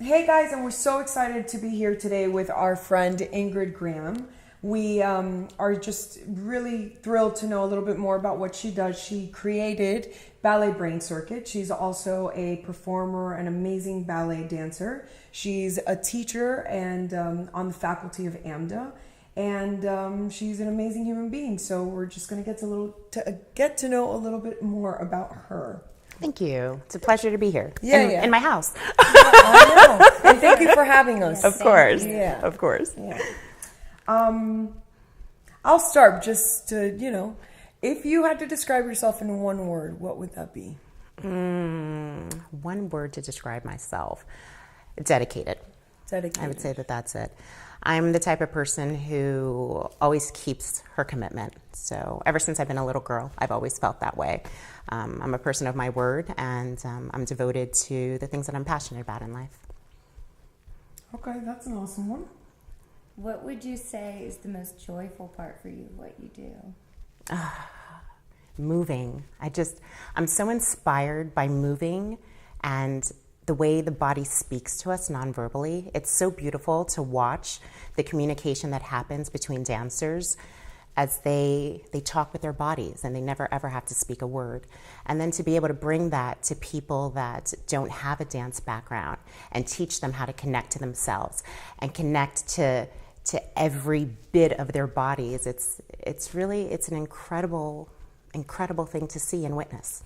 Hey guys, and we're so excited to be here today with our friend Ingrid Graham. We are just really thrilled to know a little bit more about what she does. She created Ballet Brain Circuit. She's also a performer, an amazing ballet dancer. She's a teacher and on the faculty of AMDA, and she's an amazing human being. So we're just going to get to know a little bit more about her. Thank you. It's a pleasure to be here. Yeah. In my house. I know. And thank you for having us. Of course. Yeah. Of course. Yeah. I'll start just to, if you had to describe yourself in one word, what would that be? One word to describe myself. Dedicated. Dedicated. I would say that that's it. I'm the type of person who always keeps her commitment. So ever since I've been a little girl, I've always felt that way. I'm a person of my word, and I'm devoted to the things that I'm passionate about in life. Okay, that's an awesome one. What would you say is the most joyful part for you, what you do? Moving. I'm so inspired by moving and the way the body speaks to us non-verbally. It's so beautiful to watch the communication that happens between dancers as they talk with their bodies and they never ever have to speak a word. And then to be able to bring that to people that don't have a dance background and teach them how to connect to themselves and connect to every bit of their bodies. It's an incredible thing to see and witness.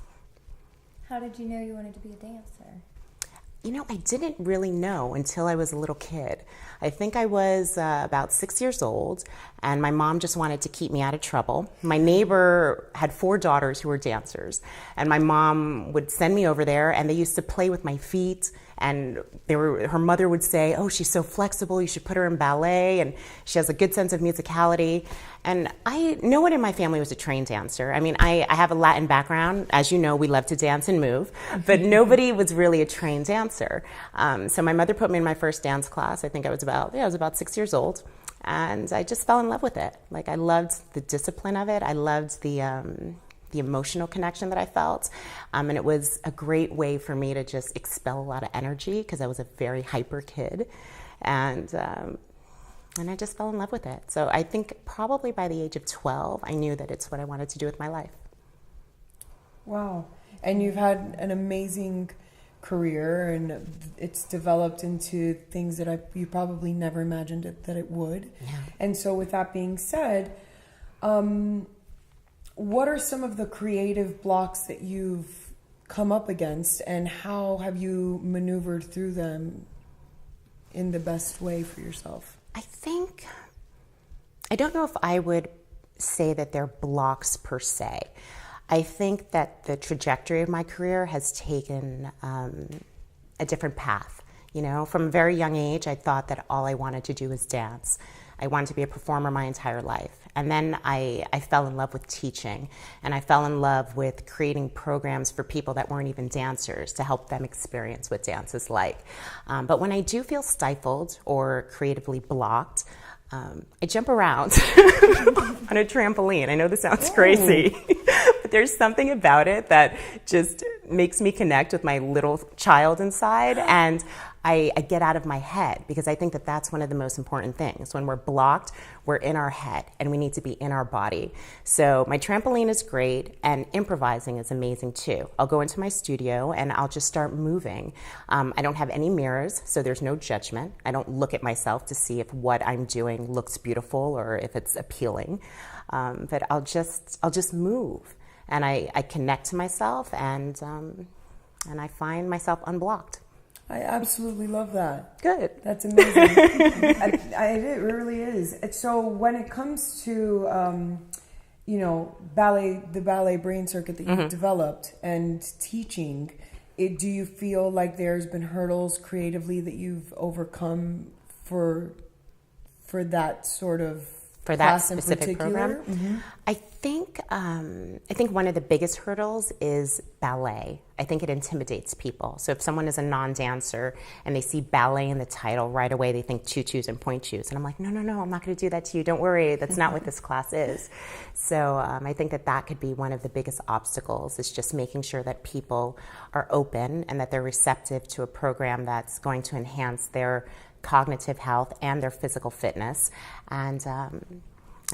How did you know you wanted to be a dancer? I didn't really know until I was a little kid. I think I was about 6 years old, and my mom just wanted to keep me out of trouble. My neighbor had 4 daughters who were dancers, and my mom would send me over there, and they used to play with my feet, and her mother would say, "Oh, she's so flexible, you should put her in ballet, and she has a good sense of musicality." And no one in my family was a trained dancer. I mean, I have a Latin background. As you know, we love to dance and move, but nobody was really a trained dancer. So my mother put me in my first dance class. I think I was about 6 years old. And I just fell in love with it. Like, I loved the discipline of it. I loved the emotional connection that I felt. And it was a great way for me to just expel a lot of energy because I was a very hyper kid. And I just fell in love with it. So I think probably by the age of 12, I knew that it's what I wanted to do with my life. Wow. And you've had an amazing career, and it's developed into things that you probably never imagined that it would. Yeah. And so with that being said, what are some of the creative blocks that you've come up against, and how have you maneuvered through them in the best way for yourself? I don't know if I would say that they're blocks per se. I think that the trajectory of my career has taken a different path. From a very young age, I thought that all I wanted to do was dance. I wanted to be a performer my entire life. And then I fell in love with teaching, and I fell in love with creating programs for people that weren't even dancers to help them experience what dance is like. But when I do feel stifled or creatively blocked, I jump around on a trampoline. I know this sounds crazy, but there's something about it that just makes me connect with my little child inside, and I get out of my head, because I think that that's one of the most important things. When we're blocked, we're in our head, and we need to be in our body. So my trampoline is great, and improvising is amazing too. I'll go into my studio, and I'll just start moving. I don't have any mirrors, so there's no judgment. I don't look at myself to see if what I'm doing looks beautiful or if it's appealing. But I'll just move, and I connect to myself, and I find myself unblocked. I absolutely love that. Good. That's amazing. It really is. So when it comes to, the ballet brain circuit that you've developed and teaching, do you feel like there's been hurdles creatively that you've overcome for that sort of for that class in specific program. particular? I think one of the biggest hurdles is ballet. I think it intimidates people. So if someone is a non-dancer and they see ballet in the title, right away they think tutus and point shoes. And I'm like, no, I'm not going to do that to you. Don't worry. That's not what this class is. So I think that could be one of the biggest obstacles, is just making sure that people are open and that they're receptive to a program that's going to enhance their cognitive health and their physical fitness, and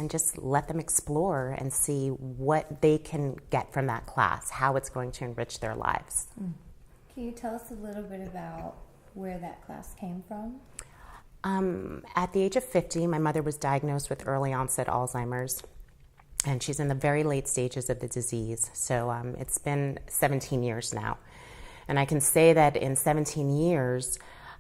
just let them explore and see what they can get from that class, how it's going to enrich their lives. Can you tell us a little bit about where that class came from? At the age of 50, my mother was diagnosed with early onset Alzheimer's, and she's in the very late stages of the disease. So it's been 17 years now. And I can say that in 17 years,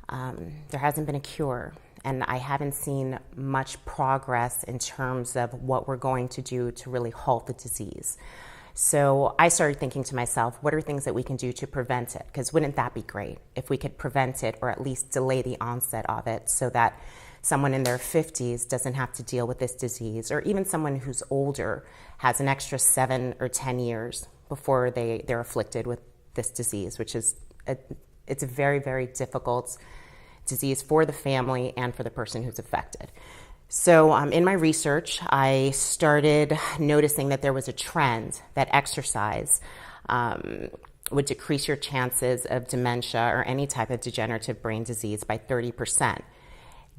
there hasn't been a cure, and I haven't seen much progress in terms of what we're going to do to really halt the disease. So I started thinking to myself, what are things that we can do to prevent it? Because wouldn't that be great if we could prevent it, or at least delay the onset of it, so that someone in their 50s doesn't have to deal with this disease, or even someone who's older has an extra 7 or 10 years before they're afflicted with this disease, which is it's a very, very difficult disease for the family and for the person who's affected. So in my research, I started noticing that there was a trend that exercise would decrease your chances of dementia or any type of degenerative brain disease by 30%.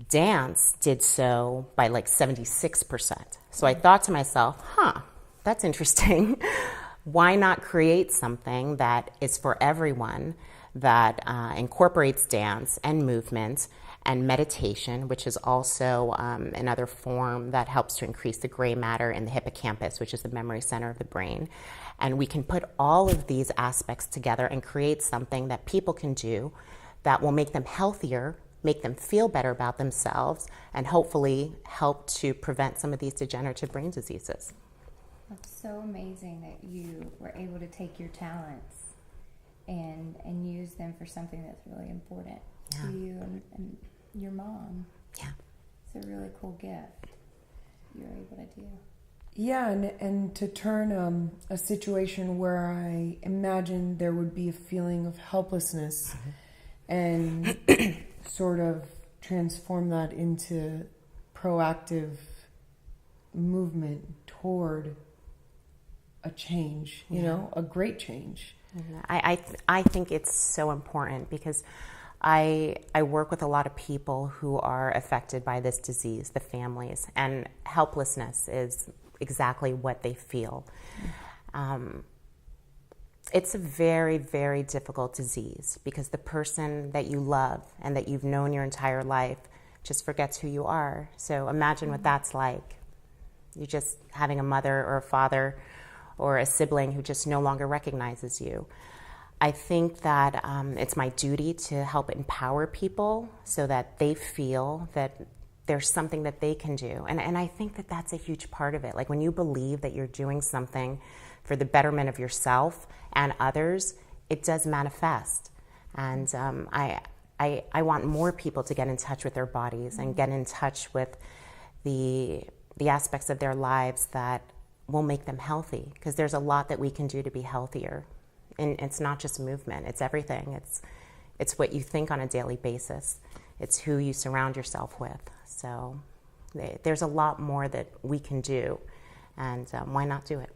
Dance did so by like 76%. So I thought to myself, that's interesting. Why not create something that is for everyone, that incorporates dance and movement and meditation, which is also another form that helps to increase the gray matter in the hippocampus, which is the memory center of the brain. And we can put all of these aspects together and create something that people can do that will make them healthier, make them feel better about themselves, and hopefully help to prevent some of these degenerative brain diseases. It's so amazing that you were able to take your talents and use them for something that's really important to you and your mom. Yeah. It's a really cool gift you're able to do. Yeah, and to turn a situation where I imagine there would be a feeling of helplessness and sort of transform that into proactive movement toward a change, you know, a great change. I think it's so important, because I work with a lot of people who are affected by this disease, the families, and helplessness is exactly what they feel. It's a very, very difficult disease, because the person that you love and that you've known your entire life just forgets who you are. So imagine what that's like. You're just having a mother or a father or a sibling who just no longer recognizes you. I think that it's my duty to help empower people so that they feel that there's something that they can do. And I think that that's a huge part of it. Like, when you believe that you're doing something for the betterment of yourself and others, it does manifest. And I want more people to get in touch with their bodies and get in touch with the aspects of their lives that will make them healthy, because there's a lot that we can do to be healthier. And it's not just movement, it's everything. It's what you think on a daily basis. It's who you surround yourself with. So there's a lot more that we can do, and why not do it?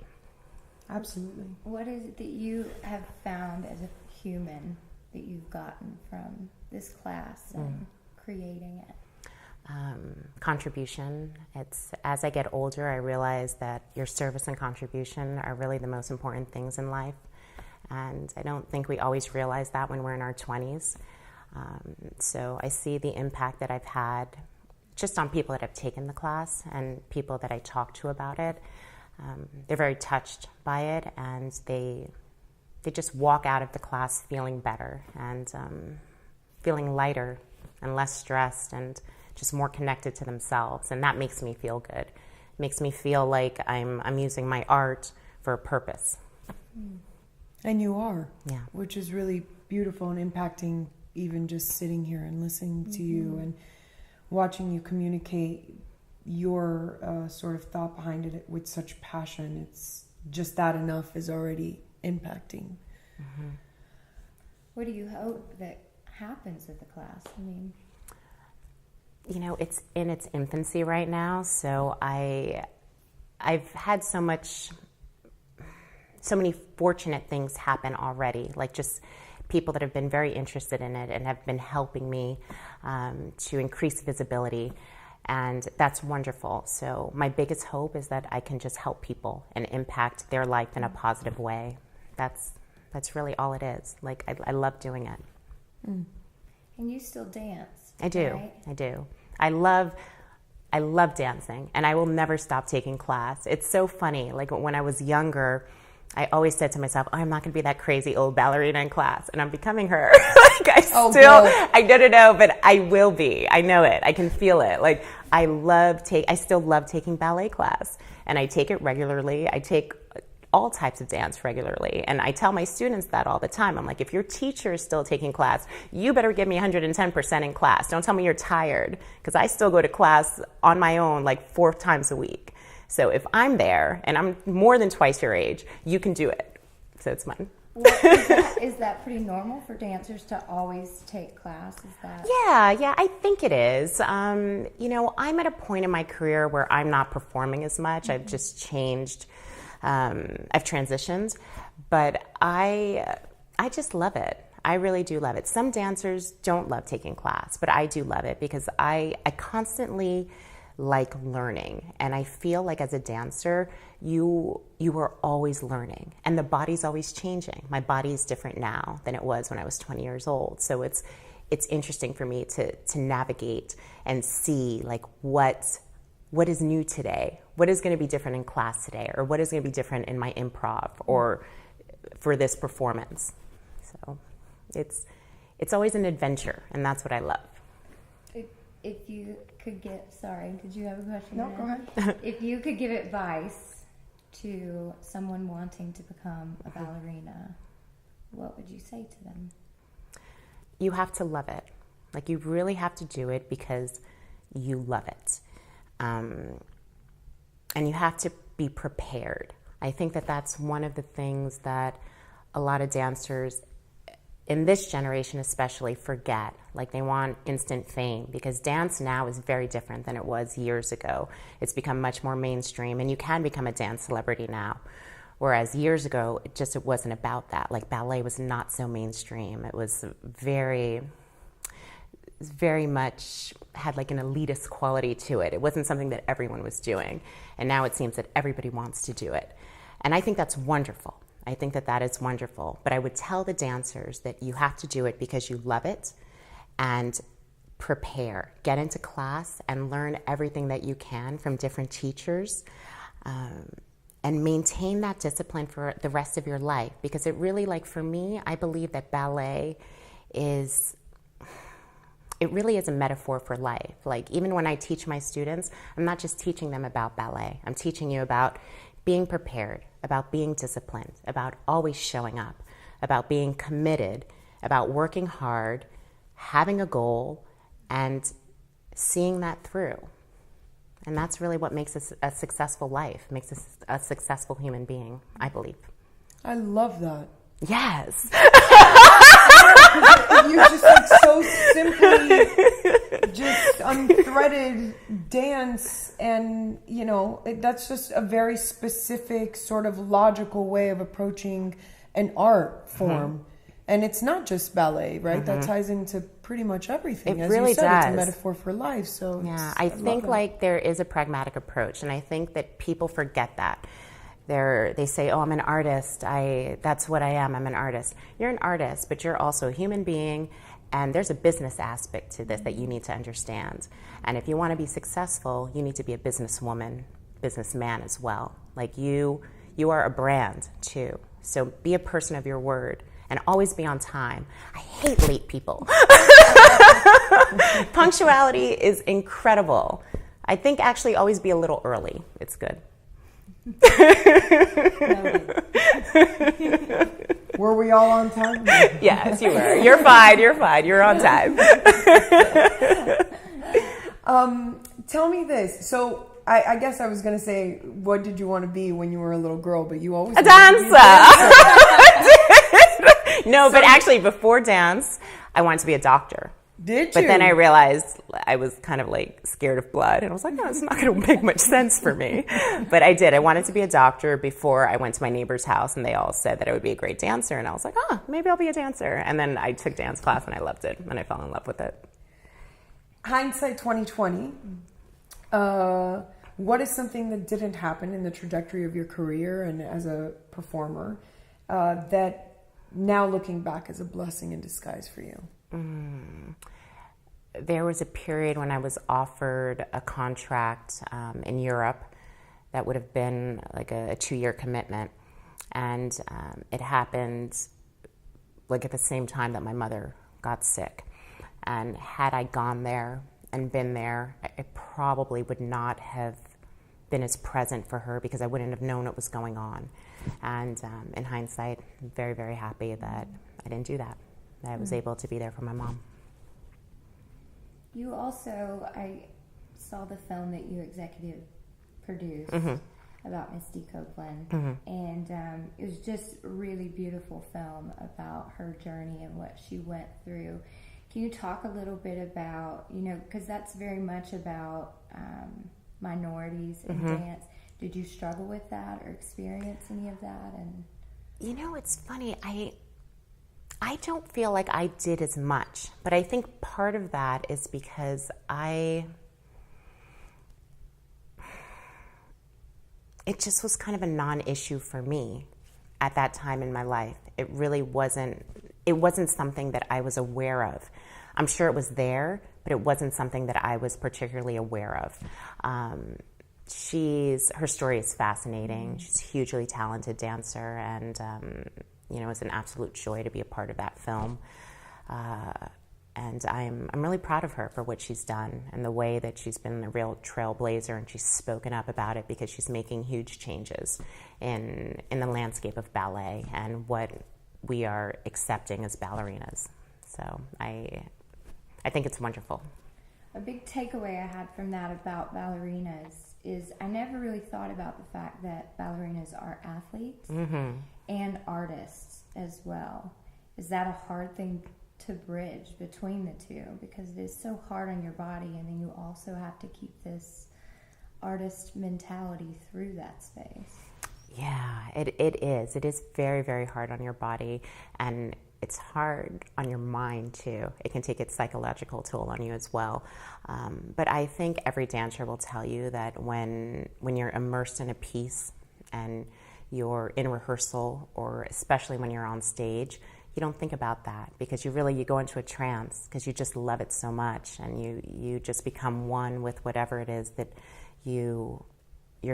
Absolutely. What is it that you have found as a human that you've gotten from this class and creating it? Contribution. It's, as I get older, I realize that your service and contribution are really the most important things in life. And I don't think we always realize that when we're in our 20s. So I see the impact that I've had just on people that have taken the class and people that I talk to about it. They're very touched by it, and they just walk out of the class feeling better and feeling lighter and less stressed and just more connected to themselves. And that makes me feel good. It makes me feel like I'm using my art for a purpose. And you are, Yeah. which is really beautiful and impacting, even just sitting here and listening to you and watching you communicate your sort of thought behind it with such passion. It's just that enough is already impacting. Mm-hmm. What do you hope that happens with the class? I mean, you know, it's in its infancy right now, so I've had so many fortunate things happen already, like just people that have been very interested in it and have been helping me to increase visibility, and that's wonderful. So my biggest hope is that I can just help people and impact their life in a positive way. That's really all it is. Like, I love doing it. And you still dance. I do. Right? I do. I love dancing, and I will never stop taking class. It's so funny. Like, when I was younger, I always said to myself, oh, I'm not going to be that crazy old ballerina in class, and I'm becoming her. Like, I don't know, but I will be. I know it. I can feel it. Like, I still love taking ballet class, and I take it regularly. I take all types of dance regularly, and I tell my students that all the time. I'm like, if your teacher is still taking class, you better give me 110% in class. Don't tell me you're tired, because I still go to class on my own like 4 times a week. So if I'm there and I'm more than twice your age, you can do it. So it's mine. Is that pretty normal for dancers to always take class? Is that? Yeah, I think it is. You know, I'm at a point in my career where I'm not performing as much. Mm-hmm. I've just changed. I've transitioned, but I just love it. I really do love it. Some dancers don't love taking class, but I do love it because I constantly like learning, and I feel like as a dancer, you are always learning, and the body's always changing. My body is different now than it was when I was 20 years old, so it's interesting for me to navigate and see like what is new today, what is going to be different in class today, or what is going to be different in my improv or for this performance. So it's always an adventure, and that's what I love. If you could did you have a question? No, go ahead. If you could give advice to someone wanting to become a ballerina, what would you say to them? You have to love it. Like, you really have to do it because you love it. And you have to be prepared. I think that that's one of the things that a lot of dancers in this generation especially forget. Like, they want instant fame, because dance now is very different than it was years ago. It's become much more mainstream, and you can become a dance celebrity now. Whereas years ago, it wasn't about that. Like, ballet was not so mainstream. It was very much had like an elitist quality to it. It wasn't something that everyone was doing. And now it seems that everybody wants to do it. And I think that's wonderful. I think that is wonderful. But I would tell the dancers that you have to do it because you love it, and prepare. Get into class and learn everything that you can from different teachers, and maintain that discipline for the rest of your life. Because it really, like for me, I believe that ballet it really is a metaphor for life. Like, even when I teach my students, I'm not just teaching them about ballet. I'm teaching you about being prepared, about being disciplined, about always showing up, about being committed, about working hard, having a goal, and seeing that through. And that's really what makes us a successful life, makes us a successful human being, I believe. I love that. Yes. You just like so simply just unthreaded dance, and that's just a very specific sort of logical way of approaching an art form. Mm-hmm. And it's not just ballet, right? Mm-hmm. That ties into pretty much everything. It really does. It's a metaphor for life. So yeah, I think like there is a pragmatic approach, and I think that people forget that. They say, oh, I'm an artist. That's what I am. I'm an artist. You're an artist, but you're also a human being, and there's a business aspect to this that you need to understand. And if you want to be successful, you need to be a businesswoman, businessman as well. Like you are a brand too. So be a person of your word and always be on time. I hate late people. Punctuality is incredible. I think actually always be a little early. It's good. Were we all on time? Yes, you were. You're fine. You're on time. Tell me this. So I guess I was going to say, what did you want to be when you were a little girl? But you always a dancer. No, but actually before dance, I wanted to be a doctor. Did you? But then I realized I was kind of like scared of blood. And I was like, no, it's not going to make much sense for me. But I did. I wanted to be a doctor before I went to my neighbor's house. And they all said that I would be a great dancer. And I was like, oh, maybe I'll be a dancer. And then I took dance class and I loved it. And I fell in love with it. Hindsight 2020. What is something that didn't happen in the trajectory of your career and as a performer that now looking back is a blessing in disguise for you? There was a period when I was offered a contract in Europe that would have been like a 2-year commitment. And it happened like at the same time that my mother got sick. And had I gone there and been there, I probably would not have been as present for her because I wouldn't have known what was going on. And in hindsight, I'm very, very happy that I didn't do that. That I was able to be there for my mom. You also, I saw the film that you executive produced about Misty Copeland, and it was just a really beautiful film about her journey and what she went through. Can you talk a little bit about, because that's very much about minorities in dance. Did you struggle with that or experience any of that? And it's funny. I don't feel like I did as much, but I think part of that is because it just was kind of a non-issue for me at that time in my life. It really wasn't something that I was aware of. I'm sure it was there, but it wasn't something that I was particularly aware of. Her story is fascinating. She's a hugely talented dancer, and it's an absolute joy to be a part of that film. And I'm really proud of her for what she's done and the way that she's been a real trailblazer, and she's spoken up about it because she's making huge changes in the landscape of ballet and what we are accepting as ballerinas. So I think it's wonderful. A big takeaway I had from that about ballerinas is I never really thought about the fact that ballerinas are athletes and artists as well. Is that a hard thing to bridge between the two? Because it is so hard on your body, and then you also have to keep this artist mentality through that space. Yeah, it is. It is very, very hard on your body, and it's hard on your mind too. It can take its psychological toll on you as well. But I think every dancer will tell you that when you're immersed in a piece and you're in rehearsal, or especially when you're on stage, you don't think about that because you go into a trance because you just love it so much, and you just become one with whatever it is that you're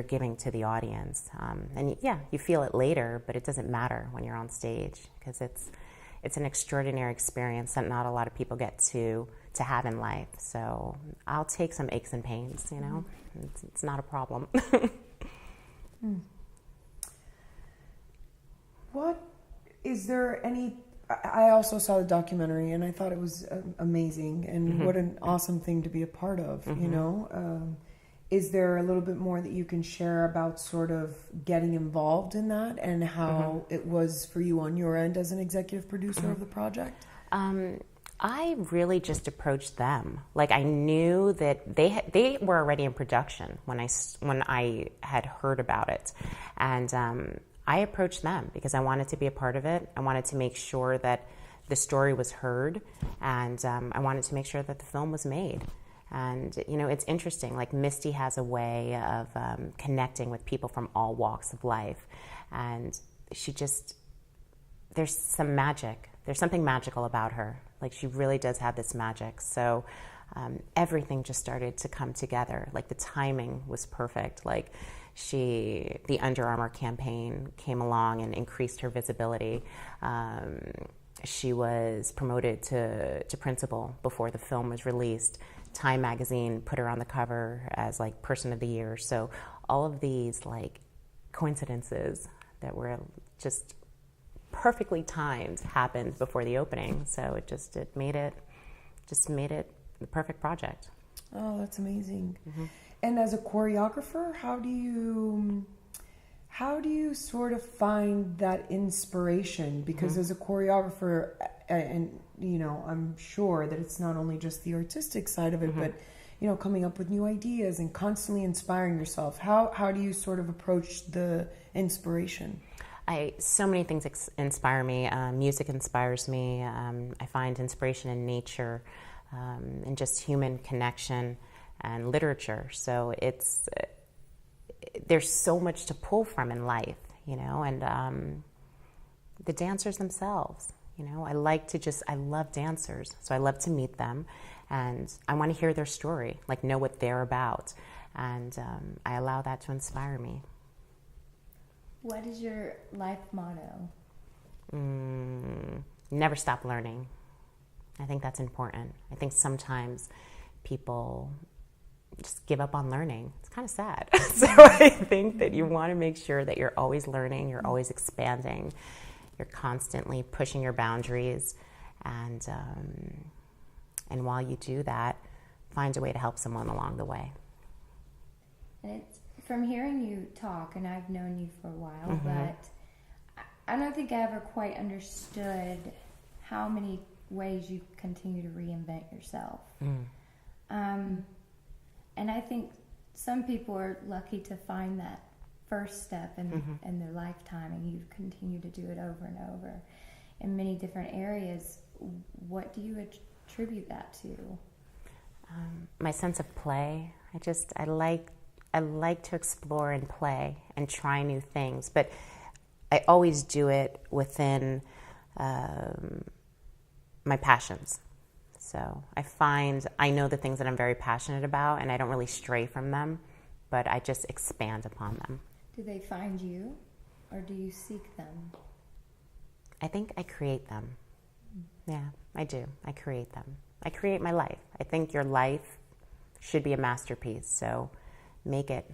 giving to the audience. And you feel it later, but it doesn't matter when you're on stage because it's an extraordinary experience that not a lot of people get to have in life. So I'll take some aches and pains, It's not a problem. What is there any... I also saw the documentary and I thought it was amazing, and what an awesome thing to be a part of, Is there a little bit more that you can share about sort of getting involved in that and how it was for you on your end as an executive producer of the project? I really just approached them. Like, I knew that they were already in production when I had heard about it, and I approached them because I wanted to be a part of it. I wanted to make sure that the story was heard, and I wanted to make sure that the film was made. And, it's interesting, like Misty has a way of connecting with people from all walks of life. And there's some magic. There's something magical about her. Like, she really does have this magic. So everything just started to come together. Like, the timing was perfect. Like, the Under Armour campaign came along and increased her visibility. She was promoted to principal before the film was released. Time magazine put her on the cover as like Person of the Year. So all of these like coincidences that were just perfectly timed happened before the opening. So it made it the perfect project. Oh, that's amazing. And as a choreographer, how do you sort of find that inspiration? Because as a choreographer, and you know, I'm sure that it's not only just the artistic side of it, but you know, coming up with new ideas and constantly inspiring yourself. How do you sort of approach the inspiration? So many things inspire me. Music inspires me. I find inspiration in nature, and just human connection and literature. So there's so much to pull from in life, you know, and the dancers themselves, you know, I love dancers, so I love to meet them, and I want to hear their story, like know what they're about, and I allow that to inspire me. What is your life motto? Never stop learning. I think that's important. I think sometimes people just give up on learning. It's kind of sad. So I think that you want to make sure that you're always learning, you're always expanding, you're constantly pushing your boundaries, and while you do that, find a way to help someone along the way. And it's from hearing you talk, and I've known you for a while, but I don't think I ever quite understood how many ways you continue to reinvent yourself. And I think some people are lucky to find that first step in their lifetime, and you continue to do it over and over in many different areas. What do you attribute that to? My sense of play. I like to explore and play and try new things, but I always do it within my passions. So I know the things that I'm very passionate about, and I don't really stray from them, but I just expand upon them. Do they find you, or do you seek them? I think I create them. Yeah, I do. I create them. I create my life. I think your life should be a masterpiece, so make it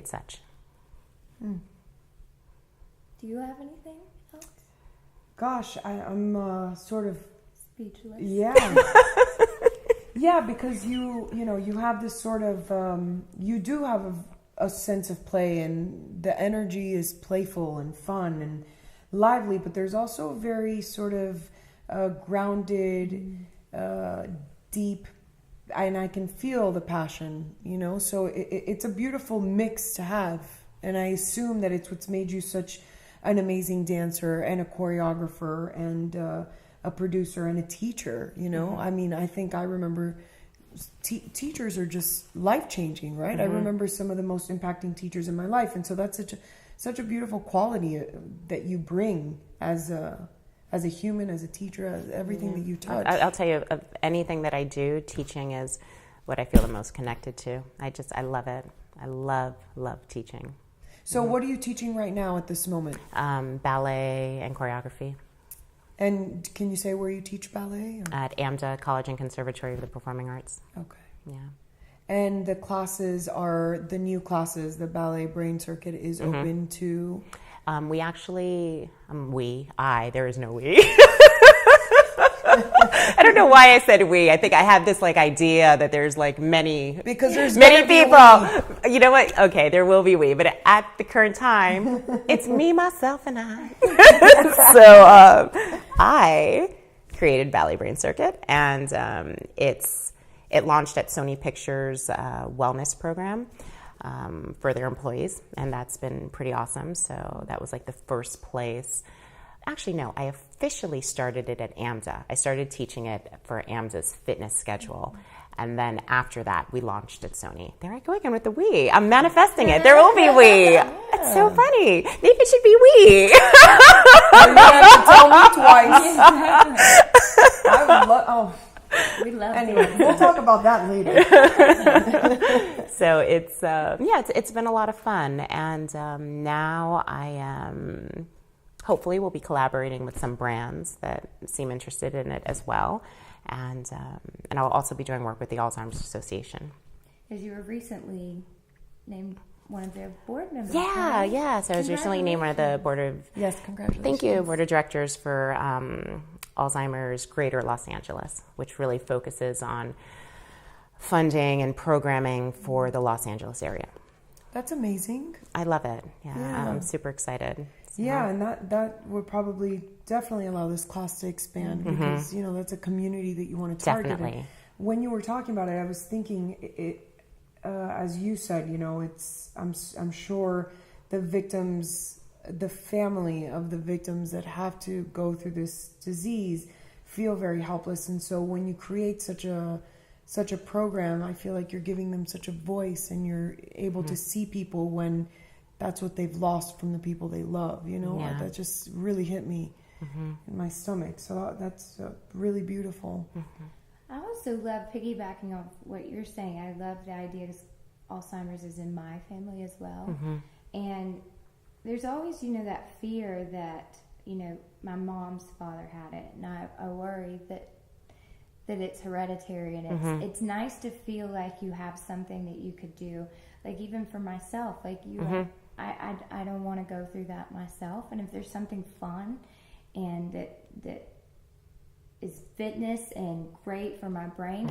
such. Do you have anything else? Gosh, I'm sort of speechless. Yeah. Yeah, because you have this sort of you do have a sense of play, and the energy is playful and fun and lively, but there's also a very sort of grounded, deep, and I can feel the passion, you know, so it's a beautiful mix to have, and I assume that it's what's made you such an amazing dancer and a choreographer and a producer and a teacher, you know. I mean, I remember teachers are just life-changing, right? I remember some of the most impacting teachers in my life, and so that's such a beautiful quality that you bring as a human, as a teacher, as everything that you touch. I'll tell you, of anything that I do, teaching is what I feel the most connected to. I love it. I love teaching. So what are you teaching right now at this moment? Ballet and choreography. And can you say where you teach ballet? Or? At AMDA, College and Conservatory of the Performing Arts. Okay. Yeah. And the classes are the new classes. The Ballet Brain Circuit is open to... We actually, there is no we. I don't know why I said we. I think I have this idea that there's many, because there's many people. You know what? Okay, there will be we, but at the current time, it's me, myself, and I. So I created Ballet Brain Circuit, and it launched at Sony Pictures' wellness program. For their employees, and that's been pretty awesome. So that was the first place. Actually, no, I officially started it at AMDA. I started teaching it for AMDA's fitness schedule, and then after that, we launched at Sony. There I go again with the we. I'm manifesting it. There will be we. It's so funny. Maybe it should be we. You're gonna have to tell me twice. I would love. We love anyway, we'll talk about that later. So it's been a lot of fun, and now I am hopefully will be collaborating with some brands that seem interested in it as well, and I'll also be doing work with the Alzheimer's Association. As you were recently named one of their board members. Yeah, right? Yeah. So I was recently named one of the board of congratulations. Thank you, board of directors for Alzheimer's Greater Los Angeles, which really focuses on funding and programming for the Los Angeles area. That's amazing. I love it. Yeah. Yeah. I'm super excited. So. Yeah, and that would probably definitely allow this class to expand because, you know, that's a community that you want to target. Definitely. And when you were talking about it, I was thinking, as you said, you know, I'm sure the victims, the family of the victims that have to go through this disease feel very helpless. And so when you create such a program, I feel like you're giving them such a voice, and you're able to see people when that's what they've lost from the people they love, you know. Yeah. That just really hit me in my stomach. So that's really beautiful. I also love piggybacking off what you're saying. I love the idea that Alzheimer's is in my family as well. And there's always, you know, that fear that, you know, my mom's father had it, and I worry that it's hereditary, and it's nice to feel like you have something that you could do. Like, even for myself, like you, I don't want to go through that myself. And if there's something fun and that is fitness and great for my brain,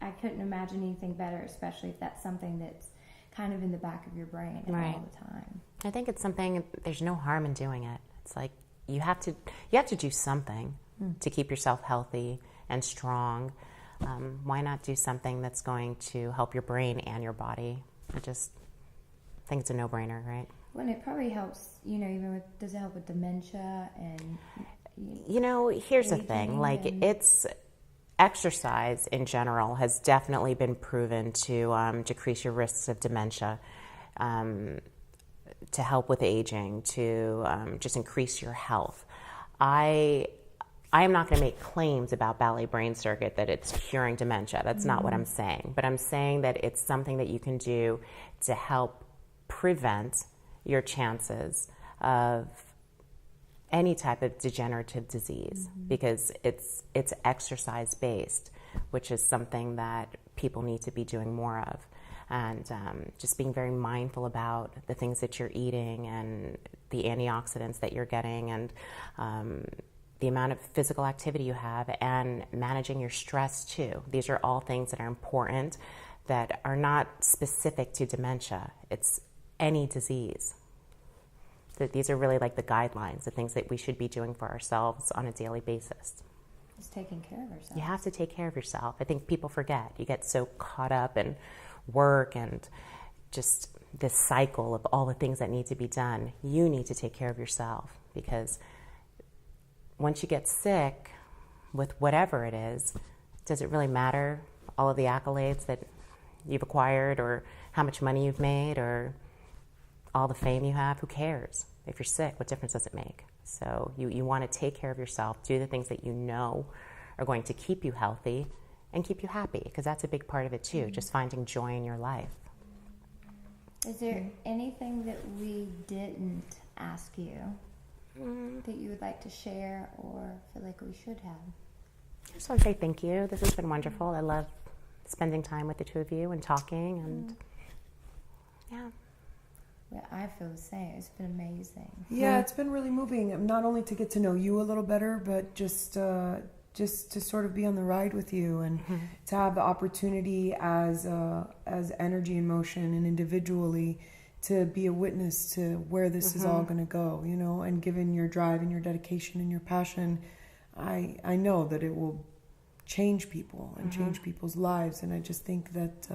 I couldn't imagine anything better, especially if that's something that's kind of in the back of your brain all the time. I think it's something, there's no harm in doing it. It's like you have to do something to keep yourself healthy and strong. Why not do something that's going to help your brain and your body? I just think it's a no-brainer, right? Well, and it probably helps, you know, even with, does it help with dementia and... You know, here's the thing, like, it's exercise in general has definitely been proven to decrease your risks of dementia, to help with aging, to just increase your health. I am not going to make claims about ballet brain circuit that it's curing dementia. That's not what I'm saying. But I'm saying that it's something that you can do to help prevent your chances of any type of degenerative disease, because it's exercise based, which is something that people need to be doing more of. And just being very mindful about the things that you're eating and the antioxidants that you're getting, and the amount of physical activity you have, and managing your stress too. These are all things that are important, that are not specific to dementia. It's any disease. That these are really like the guidelines, the things that we should be doing for ourselves on a daily basis. Just taking care of ourselves. You have to take care of yourself. I think people forget. You get so caught up in work and just this cycle of all the things that need to be done. You need to take care of yourself, because once you get sick with whatever it is, does it really matter all of the accolades that you've acquired, or how much money you've made, or all the fame you have? Who cares? If you're sick, what difference does it make? So you want to take care of yourself, do the things that you know are going to keep you healthy and keep you happy, because that's a big part of it too, just finding joy in your life. Is there anything that we didn't ask you that you would like to share, or feel like we should have? I just want to say thank you. This has been wonderful. I love spending time with the two of you and talking, and yeah. Yeah, I feel the same. It's been amazing. Yeah, it's been really moving. Not only to get to know you a little better, but just to sort of be on the ride with you, and to have the opportunity as energy in motion and individually to be a witness to where this is all going to go, you know. And given your drive and your dedication and your passion, I know that it will change people and change people's lives. And I just think that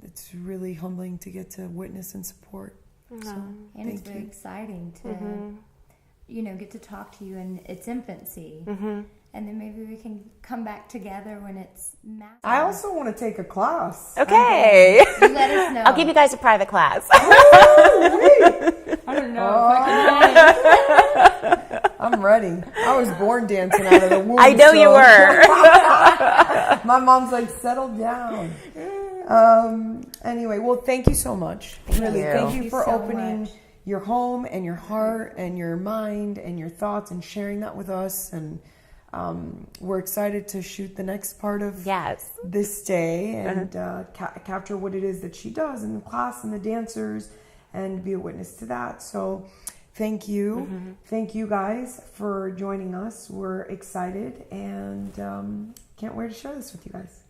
it's really humbling to get to witness and support. So, and it's very exciting to, you know, get to talk to you in its infancy. And then maybe we can come back together when it's massive. I also want to take a class. Okay. You let us know. I'll give you guys a private class. Oh, I don't know if I can manage. I'm ready. I was born dancing out of the womb. I know you were. My mom's like, settle down. Anyway, well, thank you so much. Thank you for so opening much. your home and your heart and your mind and your thoughts and sharing that with us. And we're excited to shoot the next part of this day and capture what it is that she does in the class and the dancers, and be a witness to that. So thank you. Thank you guys for joining us. We're excited, and can't wait to share this with you guys.